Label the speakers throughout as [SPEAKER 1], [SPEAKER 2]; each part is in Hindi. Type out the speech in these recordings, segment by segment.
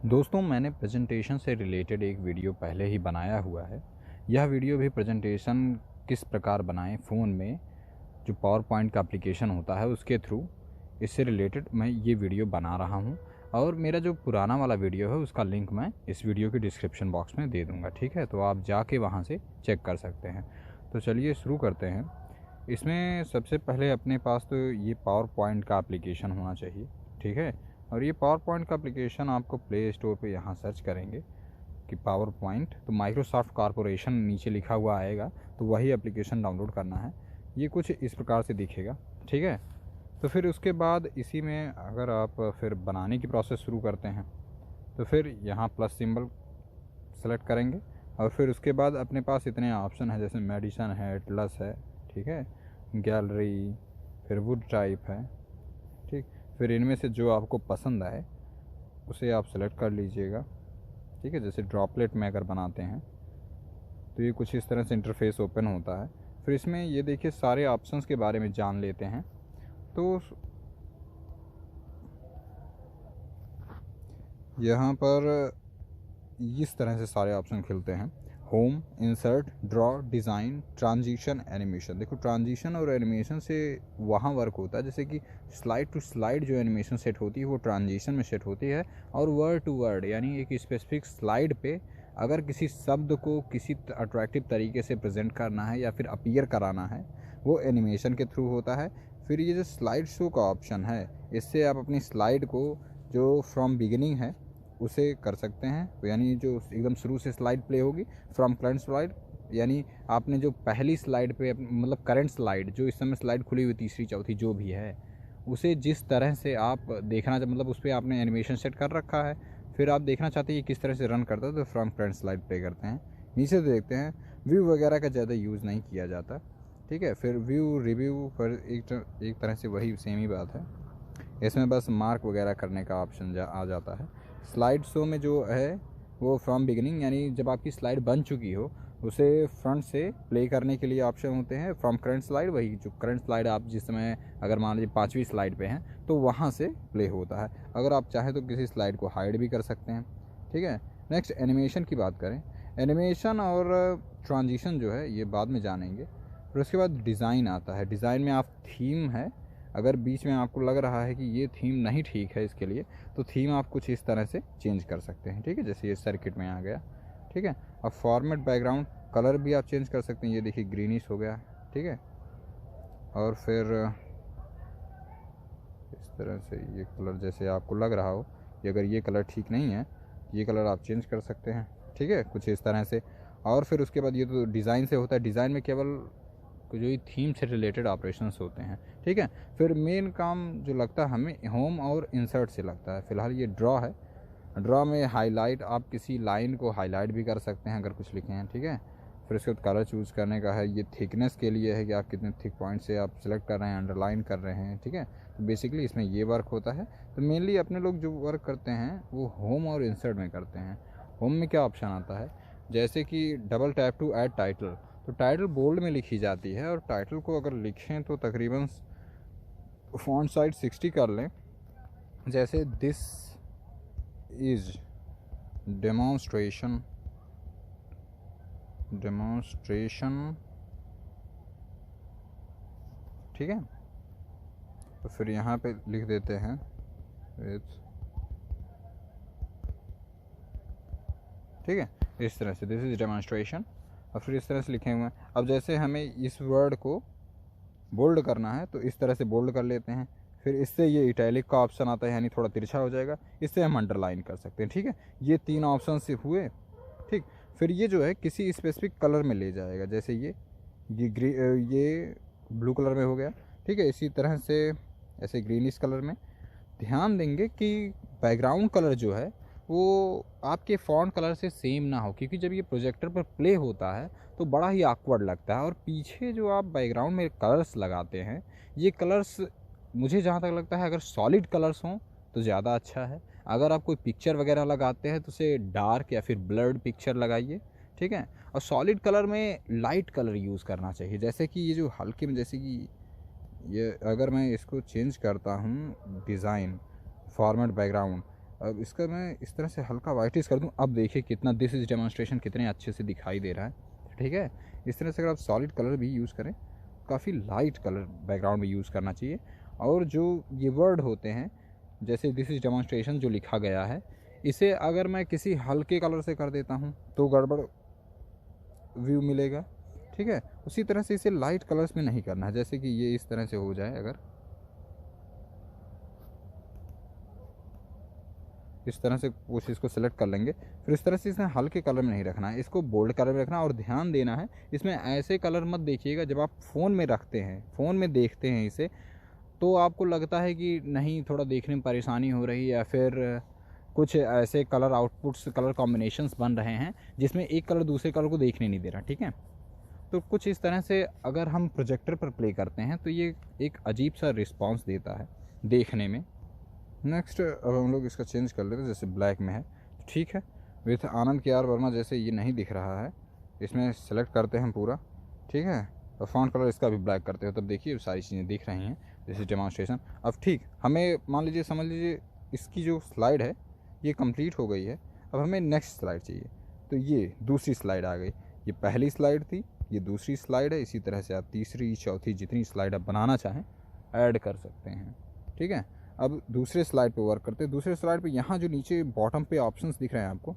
[SPEAKER 1] दोस्तों, मैंने प्रेजेंटेशन से रिलेटेड एक वीडियो पहले ही बनाया हुआ है। यह वीडियो भी प्रेजेंटेशन किस प्रकार बनाएं फ़ोन में, जो पावर पॉइंट का एप्लीकेशन होता है उसके थ्रू, इससे रिलेटेड मैं ये वीडियो बना रहा हूँ। और मेरा जो पुराना वाला वीडियो है उसका लिंक मैं इस वीडियो के डिस्क्रिप्शन बॉक्स में दे दूँगा, ठीक है? तो आप जाके वहाँ से चेक कर सकते हैं। तो चलिए शुरू करते हैं। इसमें सबसे पहले अपने पास तो ये पावर पॉइंट का एप्लीकेशन होना चाहिए, ठीक है? और ये पावर पॉइंट का एप्लीकेशन आपको प्ले स्टोर पे यहाँ सर्च करेंगे कि पावर पॉइंट, तो माइक्रोसॉफ्ट कॉरपोरेशन नीचे लिखा हुआ आएगा, तो वही एप्लीकेशन डाउनलोड करना है। ये कुछ इस प्रकार से दिखेगा, ठीक है? तो फिर उसके बाद इसी में अगर आप फिर बनाने की प्रोसेस शुरू करते हैं तो फिर यहाँ प्लस सिंबल सेलेक्ट करेंगे। और फिर उसके बाद अपने पास इतने ऑप्शन है, जैसे मेडिसन है, एटलस है, ठीक है, गैलरी, फिर वुड टाइप है, ठीक। फिर इनमें से जो आपको पसंद आए उसे आप सेलेक्ट कर लीजिएगा, ठीक है। जैसे ड्रॉपलेट में अगर बनाते हैं तो ये कुछ इस तरह से इंटरफेस ओपन होता है। फिर इसमें ये देखिए सारे ऑप्शंस के बारे में जान लेते हैं। तो यहाँ पर इस तरह से सारे ऑप्शन खिलते हैं: home, insert, draw, design, transition, animation. देखो, ट्रांजिशन और एनिमेशन से वहाँ वर्क होता है, जैसे कि स्लाइड टू स्लाइड जो एनिमेशन सेट होती है वो ट्रांजिशन में सेट होती है। और वर्ड टू वर्ड, यानी एक स्पेसिफिक स्लाइड पे अगर किसी शब्द को किसी अट्रैक्टिव तरीके से प्रेजेंट करना है या फिर अपीयर कराना है, वो एनिमेशन के थ्रू होता है। फिर ये जो स्लाइड शो का ऑप्शन है, इससे आप अपनी स्लाइड को जो फ्रॉम बिगिनिंग है उसे कर सकते हैं, यानी जो एकदम शुरू से स्लाइड प्ले होगी, फ्रॉम करंट स्लाइड, यानी आपने जो पहली स्लाइड पे मतलब करंट स्लाइड, जो इस समय स्लाइड खुली हुई तीसरी चौथी जो भी है, उसे जिस तरह से आप देखना, मतलब उस पर आपने एनिमेशन सेट कर रखा है, फिर आप देखना चाहते हैं कि किस तरह से रन करता है, तो फ्रॉम करंट स्लाइड प्ले करते हैं। नीचे तो देखते हैं व्यू वगैरह का ज़्यादा यूज़ नहीं किया जाता, ठीक है। फिर व्यू रिव्यू पर एक तरह से वही सेम ही बात है, इसमें बस मार्क वगैरह करने का ऑप्शन आ जाता है। स्लाइड शो में जो है वो फ्रॉम बिगिनिंग, यानी जब आपकी स्लाइड बन चुकी हो उसे फ्रंट से प्ले करने के लिए ऑप्शन होते हैं। फ्रॉम करंट स्लाइड, वही जो करंट स्लाइड आप जिस समय अगर मान लीजिए 5वीं स्लाइड पे हैं तो वहाँ से प्ले होता है। अगर आप चाहें तो किसी स्लाइड को हाइड भी कर सकते हैं, ठीक है। नेक्स्ट एनिमेशन की बात करें। एनिमेशन और ट्रांजिशन जो है ये बाद में जानेंगे। फिर उसके बाद डिज़ाइन आता है। डिज़ाइन में आप थीम है, अगर बीच में आपको लग रहा है कि ये थीम नहीं ठीक है इसके लिए, तो थीम आप कुछ इस तरह से चेंज कर सकते हैं, ठीक है। जैसे ये सर्किट में आ गया, ठीक है। अब फॉर्मेट बैकग्राउंड कलर भी आप चेंज कर सकते हैं, ये देखिए ग्रीनिश हो गया, ठीक है। और फिर इस तरह से ये कलर जैसे आपको लग रहा हो कि अगर ये कलर ठीक नहीं है, ये कलर आप चेंज कर सकते हैं, ठीक है, कुछ इस तरह से। और फिर उसके बाद ये तो डिज़ाइन से होता है। डिज़ाइन में केवल जो ये थीम से रिलेटेड ऑपरेशंस होते हैं, ठीक है। फिर मेन काम जो लगता है हमें होम और इंसर्ट से लगता है। फ़िलहाल ये ड्रॉ है। ड्रॉ में हाईलाइट, आप किसी लाइन को हाईलाइट भी कर सकते हैं अगर कुछ लिखे हैं, ठीक है। फिर उसके बाद कलर चूज़ करने का है। ये थिकनेस के लिए है कि आप कितने थिक पॉइंट से आप सेलेक्ट कर रहे हैं, अंडरलाइन कर रहे हैं, ठीक है। तो बेसिकली इसमें ये वर्क होता है। तो मेनली अपने लोग जो वर्क करते हैं वो होम और इंसर्ट में करते हैं। होम में क्या ऑप्शन आता है, जैसे कि double tap to add title, तो टाइटल बोल्ड में लिखी जाती है। और टाइटल को अगर लिखें तो तकरीबन फॉन्ट साइज 60 कर लें। जैसे दिस इज डेमोन्स्ट्रेशन, ठीक है। तो फिर यहाँ पे लिख देते हैं विथ, ठीक है, इस तरह से दिस इज डेमोन्स्ट्रेशन। और फिर इस तरह से लिखे हुए हैं। अब जैसे हमें इस वर्ड को बोल्ड करना है तो इस तरह से बोल्ड कर लेते हैं। फिर इससे ये इटैलिक का ऑप्शन आता है, यानी थोड़ा तिरछा हो जाएगा, इससे हम अंडरलाइन कर सकते हैं, ठीक है। ये 3 ऑप्शन से हुए, ठीक। फिर ये जो है किसी स्पेसिफिक कलर में ले जाएगा, जैसे ये ये ब्लू कलर में हो गया, ठीक है। इसी तरह से ऐसे ग्रीनिश कलर में। ध्यान देंगे कि बैकग्राउंड कलर जो है वो आपके फ़ॉन्ट कलर से सेम ना हो, क्योंकि जब ये प्रोजेक्टर पर प्ले होता है तो बड़ा ही ऑकवर्ड लगता है। और पीछे जो आप बैकग्राउंड में कलर्स लगाते हैं, ये कलर्स मुझे जहाँ तक लगता है अगर सॉलिड कलर्स हों तो ज़्यादा अच्छा है। अगर आप कोई पिक्चर वगैरह लगाते हैं तो उसे डार्क या फिर ब्लर्ड पिक्चर लगाइए, ठीक है। और सॉलिड कलर में लाइट कलर यूज़ करना चाहिए, जैसे कि ये जो हल्के में, जैसे कि ये अगर मैं इसको चेंज करता हूँ डिज़ाइन, फॉर्मेट बैकग्राउंड, अब इसका मैं इस तरह से हल्का वाइटिश कर दूं। अब देखिए कितना दिस इज़ डेमोन्स्ट्रेशन कितने अच्छे से दिखाई दे रहा है, ठीक है। इस तरह से अगर आप सॉलिड कलर भी यूज़ करें, काफ़ी लाइट कलर बैकग्राउंड में यूज़ करना चाहिए। और जो ये वर्ड होते हैं जैसे दिस इज़ डेमोन्स्ट्रेशन जो लिखा गया है, इसे अगर मैं किसी हल्के कलर से कर देता हूँ तो गड़बड़ व्यू मिलेगा, ठीक है। उसी तरह से इसे लाइट कलर्स में नहीं करना है, जैसे कि ये इस तरह से हो जाए, अगर इस तरह से कुछ इसको सेलेक्ट कर लेंगे, फिर इस तरह से इसमें हल्के कलर में नहीं रखना है, इसको बोल्ड कलर में रखना है। और ध्यान देना है इसमें ऐसे कलर मत देखिएगा, जब आप फ़ोन में रखते हैं, फ़ोन में देखते हैं इसे, तो आपको लगता है कि नहीं थोड़ा देखने में परेशानी हो रही है, या फिर कुछ ऐसे कलर आउटपुट्स कलर कॉम्बिनेशंस बन रहे हैं जिसमें एक कलर दूसरे कलर को देखने नहीं दे रहा, ठीक है। तो कुछ इस तरह से अगर हम प्रोजेक्टर पर प्ले करते हैं तो ये एक अजीब सा रिस्पांस देता है देखने में। नेक्स्ट अब हम लोग इसका चेंज कर लेते हैं, जैसे ब्लैक में है, ठीक है। विथ आनंद के आर वर्मा जैसे ये नहीं दिख रहा है, इसमें सेलेक्ट करते हैं पूरा, ठीक है। और फॉन्ट कलर इसका भी ब्लैक करते हो, तब देखिए सारी चीज़ें दिख रही हैं, जैसे डेमोन्स्ट्रेशन। अब ठीक, हमें मान लीजिए समझ लीजिए इसकी जो स्लाइड है ये कंप्लीट हो गई है। अब हमें नेक्स्ट स्लाइड चाहिए, तो ये दूसरी स्लाइड आ गई। ये पहली स्लाइड थी, ये दूसरी स्लाइड है। इसी तरह से आप तीसरी चौथी जितनी स्लाइड आप बनाना चाहें ऐड कर सकते हैं, ठीक है। अब दूसरे स्लाइड पे वर्क करते हैं। दूसरे स्लाइड पे यहाँ जो नीचे बॉटम पे ऑप्शंस दिख रहे हैं आपको,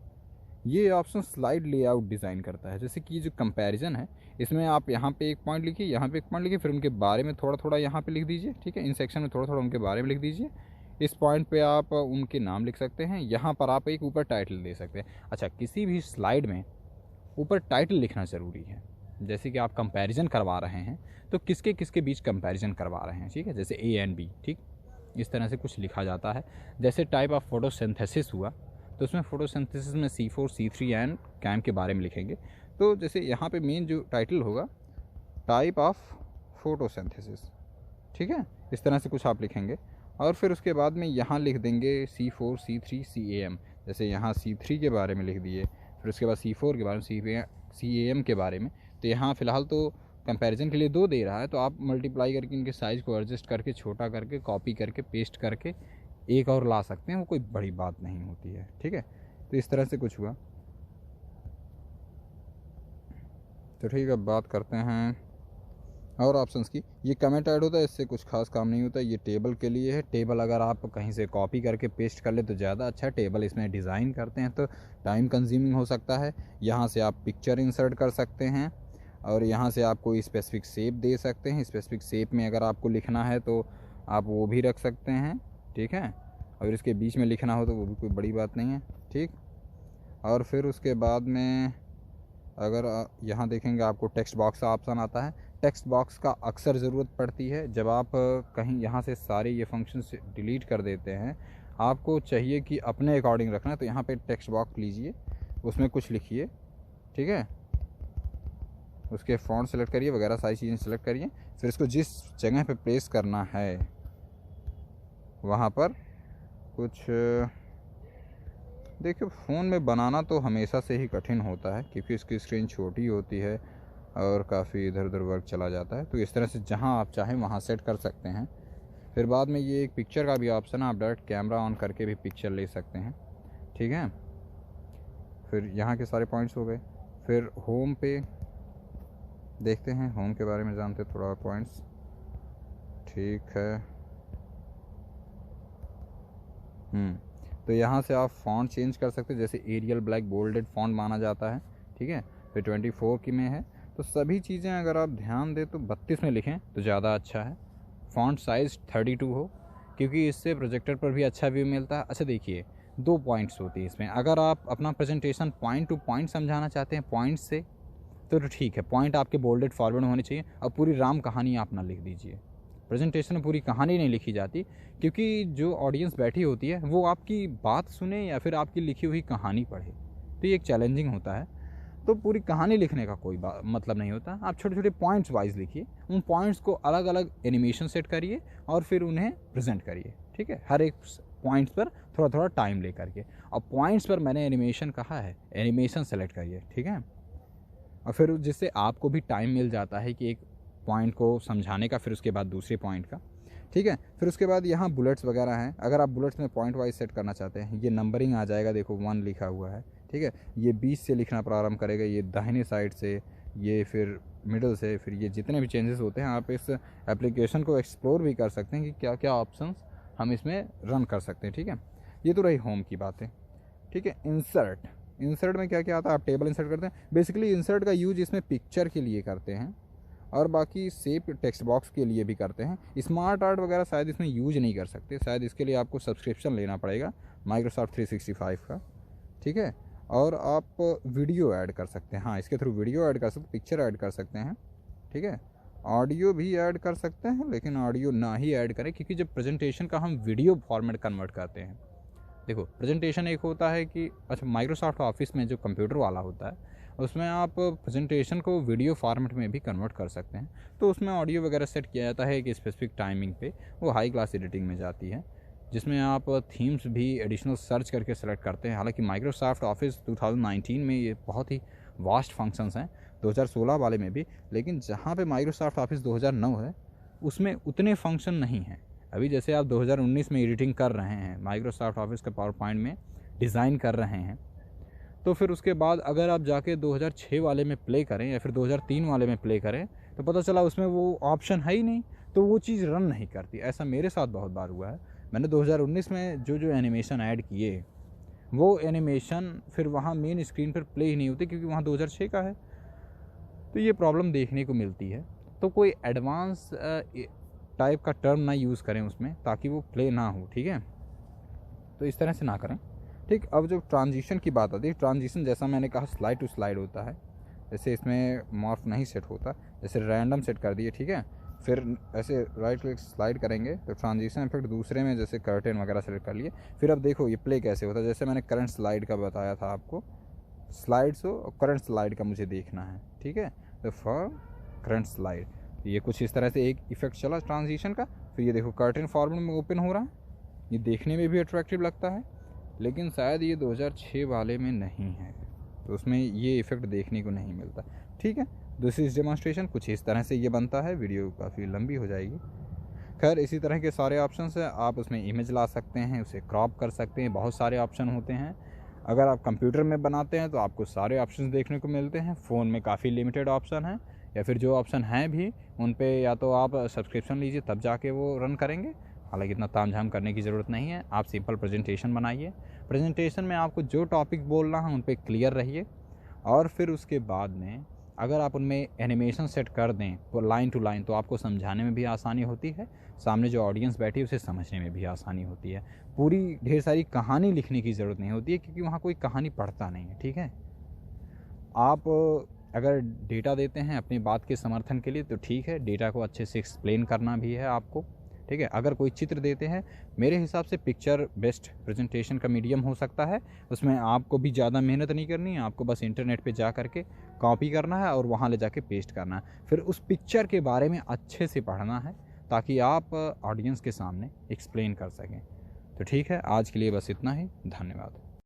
[SPEAKER 1] ये ऑप्शन स्लाइड लेआउट डिज़ाइन करता है। जैसे कि जो कंपैरिजन है, इसमें आप यहाँ पे एक पॉइंट लिखिए, यहाँ पे एक पॉइंट लिखिए, फिर उनके बारे में थोड़ा थोड़ा यहाँ पे लिख दीजिए, ठीक है। इन सेक्शन में थोड़ा थोड़ा उनके बारे में लिख दीजिए। इस पॉइंट पे आप उनके नाम लिख सकते हैं, यहाँ पर आप एक ऊपर टाइटल दे सकते हैं। अच्छा, किसी भी स्लाइड में ऊपर टाइटल लिखना ज़रूरी है। जैसे कि आप कंपैरिजन करवा रहे हैं तो किसके किसके बीच कंपैरिजन करवा रहे हैं, ठीक है। जैसे ए एंड बी, ठीक, इस तरह से कुछ लिखा जाता है। जैसे टाइप ऑफ फोटोसिंथेसिस हुआ तो उसमें फोटोसिंथेसिस में C4 C3 एंड कैम के बारे में लिखेंगे। तो जैसे यहाँ पे मेन जो टाइटल होगा टाइप ऑफ फोटोसिंथेसिस, ठीक है। इस तरह से कुछ आप लिखेंगे और फिर उसके बाद में यहाँ लिख देंगे C4 C3 CAM। जैसे यहाँ C3 के बारे में लिख दिए, फिर उसके बाद C4 के बारे में, CAM के बारे में। तो यहाँ फ़िलहाल तो कंपैरिजन के लिए 2 दे रहा है, तो आप मल्टीप्लाई करके इनके साइज़ को एडजस्ट करके छोटा करके कॉपी करके पेस्ट करके एक और ला सकते हैं, वो कोई बड़ी बात नहीं होती है, ठीक है। तो इस तरह से कुछ हुआ। तो ठीक है, अब बात करते हैं और ऑप्शंस की। ये कमेंट ऐड होता है, इससे कुछ खास काम नहीं होता। ये टेबल के लिए है। टेबल अगर आप कहीं से कॉपी करके पेस्ट कर ले तो ज़्यादा अच्छा है। टेबल इसमें डिज़ाइन करते हैं तो टाइम कंज्यूमिंग हो सकता है। यहाँ से आप पिक्चर इंसर्ट कर सकते हैं और यहाँ से आप कोई स्पेसिफिक शेप दे सकते हैं। स्पेसिफिक शेप में अगर आपको लिखना है तो आप वो भी रख सकते हैं, ठीक है। अगर इसके बीच में लिखना हो तो वो भी कोई बड़ी बात नहीं है, ठीक। और फिर उसके बाद में अगर यहाँ देखेंगे आपको टेक्स्ट बॉक्स का ऑप्शन आता है। टेक्स्ट बॉक्स का अक्सर ज़रूरत पड़ती है जब आप कहीं यहाँ से सारे ये फंक्शंस डिलीट कर देते हैं। आपको चाहिए कि अपने अकॉर्डिंग रखना है, तो यहाँ पे टेक्स्ट बॉक्स लीजिए, उसमें कुछ लिखिए, ठीक है। उसके फ़ॉन्ट सेलेक्ट करिए वगैरह सारी चीज़ें सेलेक्ट करिए। फिर इसको जिस जगह पे प्लेस करना है वहाँ पर कुछ देखिए, फ़ोन में बनाना तो हमेशा से ही कठिन होता है क्योंकि इसकी स्क्रीन छोटी होती है और काफ़ी इधर उधर वर्क चला जाता है। तो इस तरह से जहाँ आप चाहें वहाँ सेट कर सकते हैं। फिर बाद में ये एक पिक्चर का भी ऑप्शन है, आप डायरेक्ट कैमरा ऑन करके भी पिक्चर ले सकते हैं, ठीक है। फिर यहाँ के सारे पॉइंट्स हो गए। फिर होम पे देखते हैं, होम के बारे में जानते थोड़ा और पॉइंट्स, ठीक है। तो यहाँ से आप फ़ॉन्ट चेंज कर सकते हैं। जैसे एरियल ब्लैक बोल्डेड फ़ॉन्ट माना जाता है, ठीक है। फिर 24 की में है, तो सभी चीज़ें अगर आप ध्यान दें तो 32 में लिखें तो ज़्यादा अच्छा है। फ़ॉन्ट साइज़ 32 हो क्योंकि इससे प्रोजेक्टर पर भी अच्छा व्यू मिलता है। अच्छा देखिए, 2 पॉइंट्स होती है इसमें। अगर आप अपना प्रेजेंटेशन पॉइंट टू पॉइंट समझाना चाहते हैं पॉइंट से तो ठीक है, पॉइंट आपके बोल्डेड फॉरवर्ड होने चाहिए। और पूरी राम कहानी आप ना लिख दीजिए। प्रेजेंटेशन में पूरी कहानी नहीं लिखी जाती क्योंकि जो ऑडियंस बैठी होती है वो आपकी बात सुने या फिर आपकी लिखी हुई कहानी पढ़े, तो ये एक चैलेंजिंग होता है। तो पूरी कहानी लिखने का कोई मतलब नहीं होता। आप छोटे छोटे पॉइंट्स वाइज लिखिए, उन पॉइंट्स को अलग अलग एनिमेशन सेट करिए और फिर उन्हें प्रेजेंट करिए, ठीक है। हर एक पॉइंट्स पर थोड़ा थोड़ा टाइम ले करके। और पॉइंट्स पर मैंने एनिमेशन कहा है, एनिमेशन सेलेक्ट करिए, ठीक है। और फिर जिससे आपको भी टाइम मिल जाता है कि एक पॉइंट को समझाने का, फिर उसके बाद दूसरे पॉइंट का, ठीक है। फिर उसके बाद यहाँ बुलेट्स वगैरह हैं, अगर आप बुलेट्स में पॉइंट वाइज सेट करना चाहते हैं, ये नंबरिंग आ जाएगा, देखो 1 लिखा हुआ है, ठीक है। ये 20 से लिखना प्रारंभ करेगा, ये दाहिने साइड से, ये फिर मिडल से, फिर ये जितने भी चेंजेस होते हैं आप इस एप्लीकेशन को एक्सप्लोर भी कर सकते हैं कि क्या क्या ऑप्शंस हम इसमें रन कर सकते हैं, ठीक है। ये तो रही होम की बातें, ठीक है। इंसर्ट में क्या क्या आता है, आप टेबल इंसर्ट करते हैं। बेसिकली इंसर्ट का यूज इसमें पिक्चर के लिए करते हैं और बाकी सेव टेक्स्ट बॉक्स के लिए भी करते हैं। स्मार्ट आर्ट वगैरह शायद इसमें यूज नहीं कर सकते, शायद इसके लिए आपको सब्सक्रिप्शन लेना पड़ेगा माइक्रोसॉफ्ट 365 का, ठीक है। और आप वीडियो ऐड कर सकते हैं, हाँ इसके थ्रू वीडियो ऐड कर सकते, पिक्चर ऐड कर सकते हैं, ठीक है। ऑडियो भी ऐड कर सकते हैं, लेकिन ऑडियो ना ही ऐड करें, क्योंकि जब प्रेजेंटेशन का हम वीडियो फॉर्मेट कन्वर्ट करते हैं, देखो प्रेजेंटेशन एक होता है कि अच्छा माइक्रोसॉफ्ट ऑफिस में जो कंप्यूटर वाला होता है उसमें आप प्रेजेंटेशन को वीडियो फॉर्मेट में भी कन्वर्ट कर सकते हैं, तो उसमें ऑडियो वगैरह सेट किया जाता है कि स्पेसिफिक टाइमिंग पे वो हाई क्लास एडिटिंग में जाती है, जिसमें आप थीम्स भी एडिशनल सर्च करके सेलेक्ट करते हैं। हालांकि माइक्रोसॉफ्ट ऑफिस 2019 में ये बहुत ही वास्ट फंक्शंस हैं, 2016 वाले में भी, लेकिन जहाँ पे माइक्रोसॉफ्ट ऑफिस 2009 है उसमें उतने फंक्शन नहीं हैं। अभी जैसे आप 2019 में एडिटिंग कर रहे हैं माइक्रोसॉफ्ट ऑफिस के पावर पॉइंट में डिज़ाइन कर रहे हैं, तो फिर उसके बाद अगर आप जाके 2006 वाले में प्ले करें या फिर 2003 वाले में प्ले करें तो पता चला उसमें वो ऑप्शन है ही नहीं, तो वो चीज़ रन नहीं करती। ऐसा मेरे साथ बहुत बार हुआ है, मैंने 2019 में जो एनिमेशन ऐड किए वो एनिमेशन फिर वहाँ मेन स्क्रीन पर प्ले ही नहीं होते, क्योंकि वहाँ 2006 का है। तो ये प्रॉब्लम देखने को मिलती है। तो कोई एडवांस टाइप का टर्म ना यूज़ करें उसमें, ताकि वो प्ले ना हो, ठीक है। तो इस तरह से ना करें, ठीक। अब जो ट्रांजिशन की बात आती है, ट्रांजिशन जैसा मैंने कहा स्लाइड टू स्लाइड होता है, जैसे इसमें मॉर्फ नहीं सेट होता, जैसे रैंडम सेट कर दिए, ठीक है। फिर ऐसे राइट क्लिक स्लाइड करेंगे तो ट्रांजिशन इफेक्ट दूसरे में जैसे कर्टेन वगैरह सेलेक्ट कर लिए। फिर अब देखो ये प्ले कैसे होता है, जैसे मैंने करंट स्लाइड का बताया था आपको, स्लाइड्स हो और करंट स्लाइड का मुझे देखना है, ठीक है। तो फॉर करंट स्लाइड ये कुछ इस तरह से एक इफेक्ट चला ट्रांजिशन का। फिर ये देखो कर्टेन फॉर्मेट में ओपन हो रहा है, ये देखने में भी अट्रैक्टिव लगता है, लेकिन शायद ये 2006 वाले में नहीं है, तो उसमें ये इफ़ेक्ट देखने को नहीं मिलता, ठीक है। दूसरी डेमोन्स्ट्रेशन कुछ इस तरह से ये बनता है, वीडियो काफ़ी लंबी हो जाएगी। खैर इसी तरह के सारे ऑप्शंस हैं, आप उसमें इमेज ला सकते हैं, उसे क्रॉप कर सकते हैं, बहुत सारे ऑप्शन होते हैं। अगर आप कंप्यूटर में बनाते हैं तो आपको सारे ऑप्शन देखने को मिलते हैं, फ़ोन में काफ़ी लिमिटेड ऑप्शन है, या फिर जो ऑप्शन हैं भी उन पे या तो आप सब्सक्रिप्शन लीजिए तब जाके वो रन करेंगे। हालांकि इतना तामझाम करने की ज़रूरत नहीं है, आप सिंपल प्रेजेंटेशन बनाइए, प्रेजेंटेशन में आपको जो टॉपिक बोलना है उन पे क्लियर रहिए, और फिर उसके बाद में अगर आप उनमें एनिमेशन सेट कर दें वो लाइन टू लाइन, तो आपको समझाने में भी आसानी होती है, सामने जो ऑडियंस बैठी है उसे समझने में भी आसानी होती है। पूरी ढेर सारी कहानी लिखने की ज़रूरत नहीं होती है, क्योंकि वहाँ कोई कहानी पढ़ता नहीं है, ठीक है। आप अगर डेटा देते हैं अपनी बात के समर्थन के लिए तो ठीक है, डेटा को अच्छे से एक्सप्लेन करना भी है आपको, ठीक है। अगर कोई चित्र देते हैं, मेरे हिसाब से पिक्चर बेस्ट प्रेजेंटेशन का मीडियम हो सकता है, उसमें आपको भी ज़्यादा मेहनत नहीं करनी है, आपको बस इंटरनेट पे जा करके कॉपी करना है और वहाँ ले जाके पेस्ट करना है, फिर उस पिक्चर के बारे में अच्छे से पढ़ना है ताकि आप ऑडियंस के सामने एक्सप्लेन कर सकें। तो ठीक है, आज के लिए बस इतना ही, धन्यवाद।